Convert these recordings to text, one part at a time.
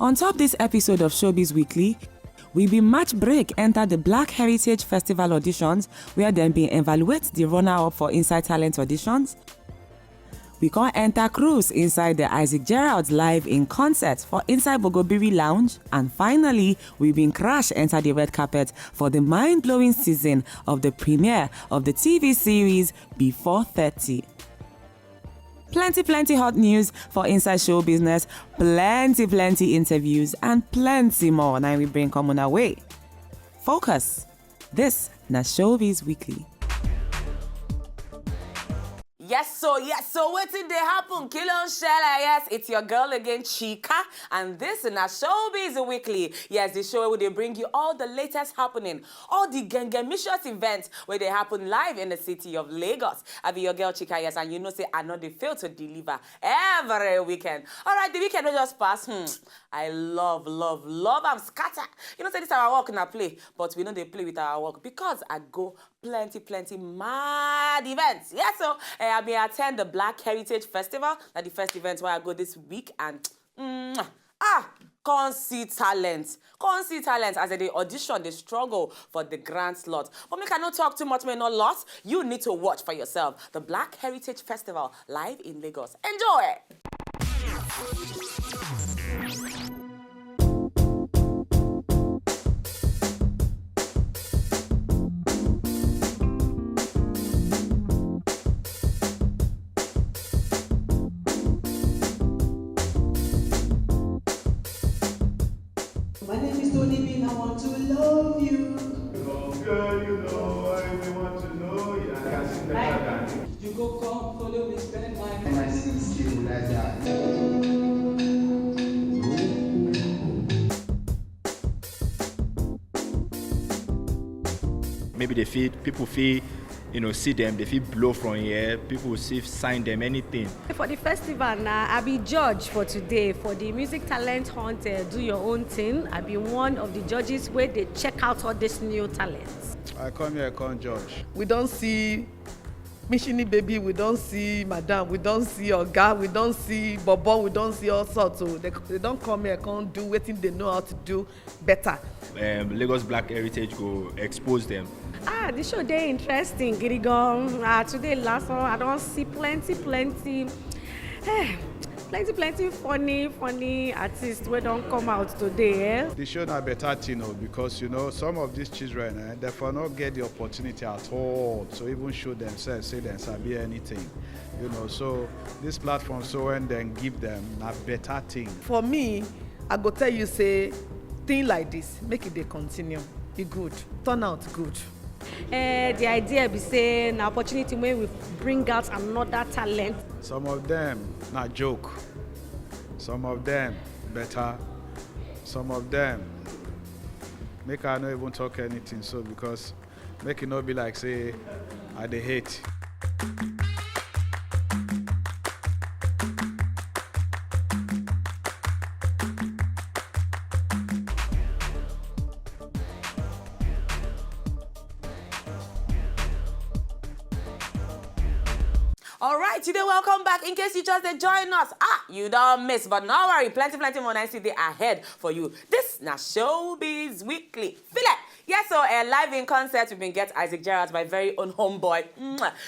On top this episode of Showbiz Weekly, we be match break enter the Black Heritage Festival auditions where them be evaluate the runner-up for Inside Talent auditions. We can enter cruise inside the Isaac Gerald's live in concert for Inside Bogobiri Lounge. And finally, we been crash enter the red carpet for the mind-blowing season of the premiere of the TV series Before 30. Plenty hot news for Inside Show Business, plenty interviews, and plenty more. Now we bring common our way. Focus. This na Showbiz Weekly. Yes, so what did they happen? Kilo Shella, yes, it's your girl again, Chica, and this is Showbiz Weekly. Yes, the show where they bring you all the latest happening, all the gangamicious events where they happen live in the city of Lagos. I be your girl, Chica, yes, and you know, say, I know they fail to deliver every weekend. All right, the weekend will just pass. I love, I'm scatter. You know, say this our work in a play, but we know they play with our work because I go plenty mad events. Yeah, so I may attend the Black Heritage Festival, that's the first event where I go this week, and can't see talent as they audition, they struggle for the grand slot. But me cannot talk too much, may not lost. You need to watch for yourself the Black Heritage Festival live in Lagos. Enjoy! My name is Tony, I want to love you. Oh, girl, you know, I really want to know you. I can sing better than you. You go come, follow me, spend my And I see skill like that. Maybe people feel, see them, they feel blow from here, people will see, sign them, anything. For the festival now, I be judge for today. For the music talent hunt, do your own thing. I be one of the judges where they check out all these new talents. I come here, I come judge. We don't see Mishini baby, we don't see madam, we don't see oga, we don't see bobo, we don't see all sorts. So they don't come here, can't do what they know how to do better. Lagos Black Heritage go expose them. The show dey interesting, Girigon. Today last one, I don't see plenty funny artists wey don't come out today. The show na better thing, because some of these children, they for not get the opportunity at all to even show themselves, say they sabi anything. So this platform, so when they give them a better thing. For me, I go tell you, say, thing like this, make it dey continue. E good, turn out good. The idea be say an opportunity where we bring out another talent. Some of them not joke, some of them better, some of them make I not even talk anything, so because make it not be like say I dey hate. All right, today welcome back. In case you just join us, you don't miss, but no worry, plenty more nice today ahead for you. This na Showbiz Weekly. Feel it? Yes, so live in concert, we've been get Isaac Gerald, my very own homeboy.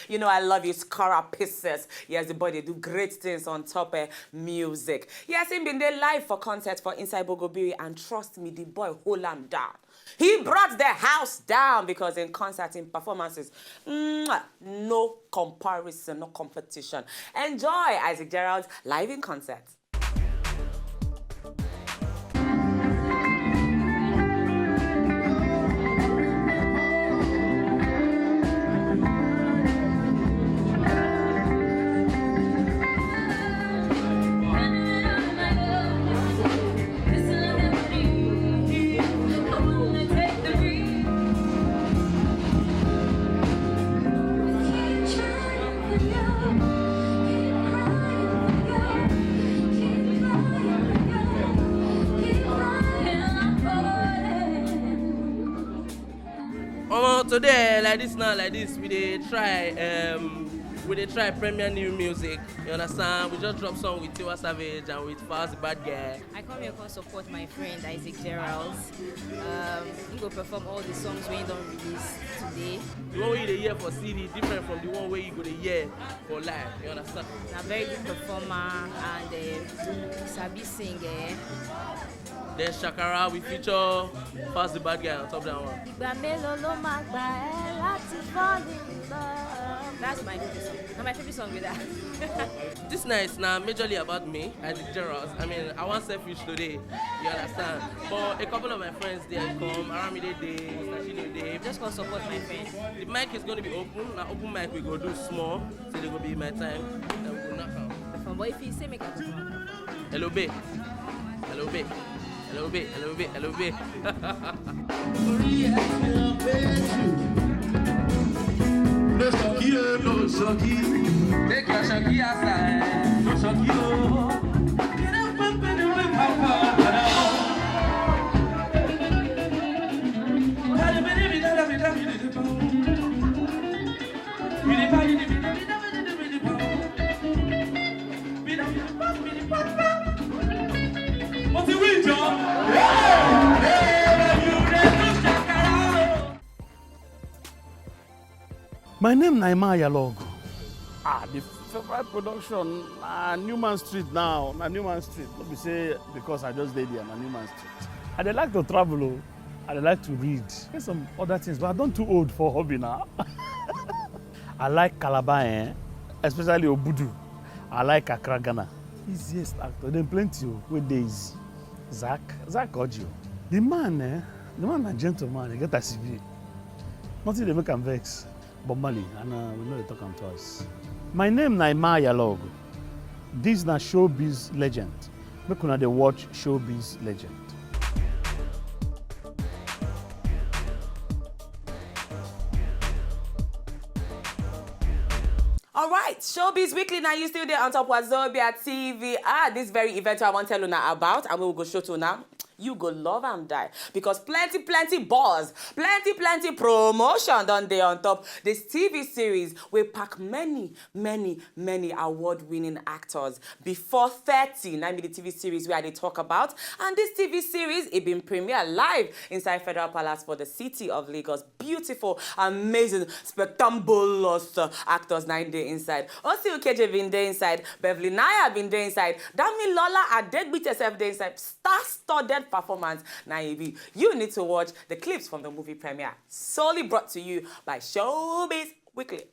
You know I love you, Scara Pieces. Yes, the boy, they do great things on top of music. Yes, he been there live for concert for Inside Bogobiri, and trust me, the boy hold him down. He brought the house down because in concert, in performances, no comparison, no competition. Enjoy Isaac Gerald live in concert. Today, like this, we dey try we dey try premiere new music. You understand? We just drop song with Tiwa Savage and with Faz the Bad Guy. I come here to support my friend Isaac Gerald. He go perform all the songs we don't release today. The one wey you dey hear for CD different from the one wey you go dey hear for live. You understand? He's a very good performer and sabi sing. Then Shakara, we feature Faz the Bad Guy on top of that one. That's my favorite song. Now my favorite song with that. This night is now majorly about me, Isaac Gerald. I mean, I want selfish today, you understand? But a couple of my friends, they come, Aramide Day, Mr. Day. Just gonna support my friend. The mic is going to be open. Now open mic we go do small, so they will be my time. Then we go knock out. But if you say make a Hello, babe. Hello, babe. Hello, babe. Hello, babe. Hello, babe. No shocky, oh, no shocky. Take your shocky aside. No shocky, oh. Get up and put it with my What's the win, John? My name na Yalogo. The favorite production na Newman Street now. Na Newman Street. Let me say because I just did here na Newman Street. I dey like to travel. Oh. I dey like to read. There's some other things, but I don't too old for hobby now. I like Calabar, especially Obudu. I like Accra, Ghana. Easiest actor. Then plenty with days. Zach Ojo. The man na gentleman. He get a CV. Nothing they make him vex. Bob Marley, and we know they talk am twice. My name na Yalogo. This na showbiz legend. Make una dey watch showbiz legend. All right, Showbiz Weekly, now you still there on top Wazobia TV. This very event I want to tell you now about, and we will go show to now. You go love and die because plenty buzz, plenty promotion done there on top. This TV series will pack many award-winning actors before 30. Now, the TV series where they talk about, and this TV series it been premiered live inside Federal Palace for the city of Lagos. Beautiful, amazing, spectaculous actors now there inside. Osi Ukeje been there inside. Beverly Naya been there inside. Dami Lola Adegbite herself there inside. Star-studded performance. Now, you need to watch the clips from the movie premiere. Solely brought to you by Showbiz Weekly.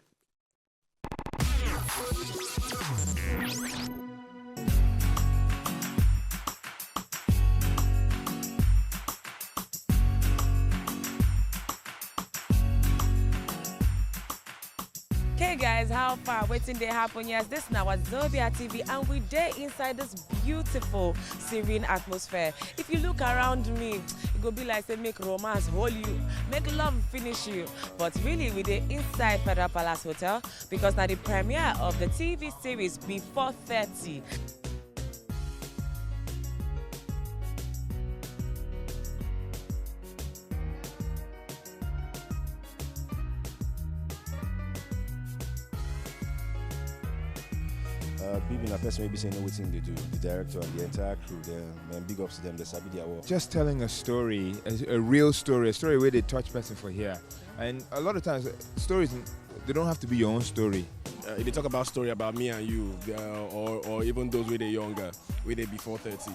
Hey guys, how far? Waiting they happen? Yes, this now Wazobia TV, and we there inside this beautiful, serene atmosphere. If you look around me, it go be like say make romance hold you, make love finish you. But really, we there inside Federal Palace Hotel because now the premiere of the TV series Before 30. Being a person maybe saying everything they do, the director and the entire crew, and big ups to them, they sabi their work. Just telling a story, a real story, a story where they touch person for here. And a lot of times, stories, they don't have to be your own story. If they talk about story about me and you, or even those where they're younger, where they before 30.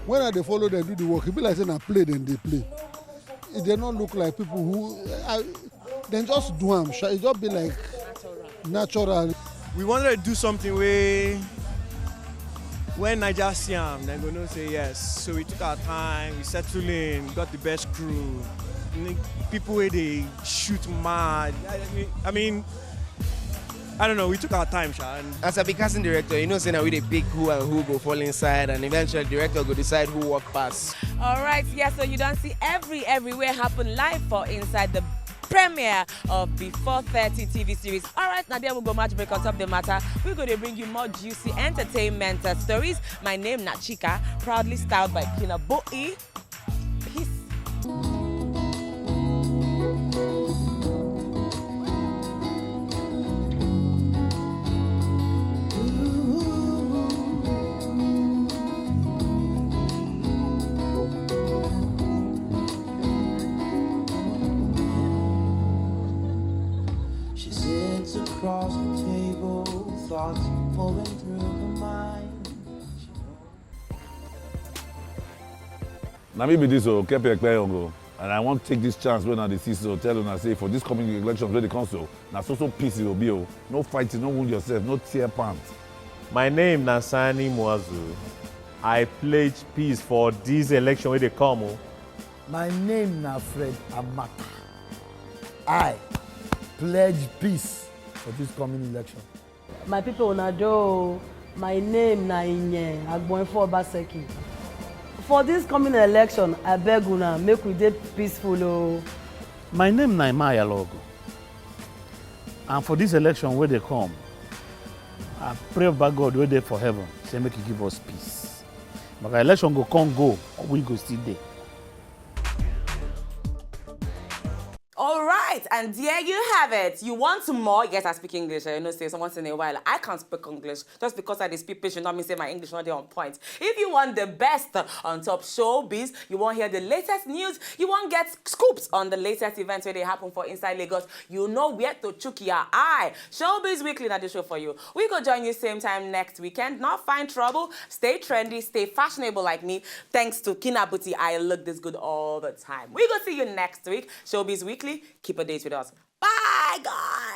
When they follow them do the work, it be like saying I play, then they play. It they don't look like people who, then just do them. It just be like natural. We wanted to do something where when Niger see them, they're going to say yes. So we took our time, we settled in, got the best crew. People where they shoot mad. I mean, I don't know, we took our time, Sha. As a big casting director, you know, saying that we they pick who and who go fall inside, and eventually the director go decide who walk past. All right, yeah, so you don't see everywhere happen live for inside the premiere of Before 30 TV series. All right, now there we go match break on top the matter. We're going to bring you more juicy entertainment stories. My name na Chika, proudly styled by Kina Boy. Peace. thoughts flowing through her mind. Now maybe this will keep a clear go. And I want to take this chance when I see so tell them I say for this coming elections when they come so now so peace it will be. No fighting, no wound yourself, no tear pants. My name na Sani Mwazu. I pledge peace for this election where they come. My name na Fred Amata. I pledge peace for this coming election. My people una do. My name na Inye Agboinfo Obaseki. For this coming election, I beg una make we dey peaceful o. My name na Imaya Logo. And for this election where they come, I pray about God where they for heaven, say make He give us peace. But the election go come go, we go still there. All right, and there you have it. You want more? Yes, I speak English. You know, say once in a while. I can't speak English. Just because I speak English, not mean say my English not there on point. If you want the best on top showbiz, you want to hear the latest news, you want to get scoops on the latest events where they happen for inside Lagos, you know where to chook your eye. Showbiz Weekly, not the show for you. We go join you same time next weekend. Not find trouble, stay trendy, stay fashionable like me. Thanks to Kinabuti, I look this good all the time. We go see you next week. Showbiz Weekly. Keep a date with us. Bye, guys.